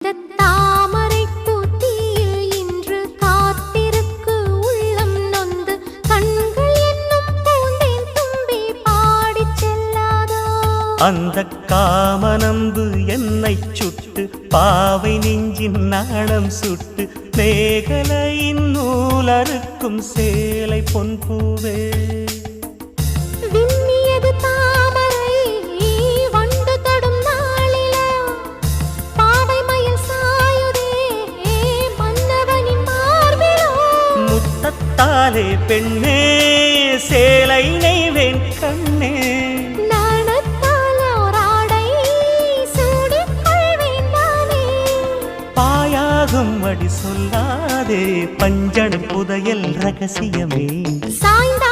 தாமரை பூத்தியில் இன்று காத்திருக்கு உள்ளம் நொந்து கண்கள் என்னும் பூந்தேன் தும்பி பாடிச் செல்லாதோ அந்த காமனம்பு என்னை சுட்டு பாவை நெஞ்சின் நாணம் சுட்டு மேகலையின் நூலறுக்கும் சேலை பொன்பூவே விண்ணியது தாமரை வண்டு தொடும் நாளிலா பாவை மயில் சாயுதே மன்னவனின் மார்பிலோ முத்தத்தாலே பெண்ணே சேலை நெய்வேன் கண்ணே நாணத்தால் ஓராடை சூடிக் கொள்வேன் நானே பாயாகும் அடி சொல்லாதே பஞ்சண புதையல் ரகசியமே சாய்ந்த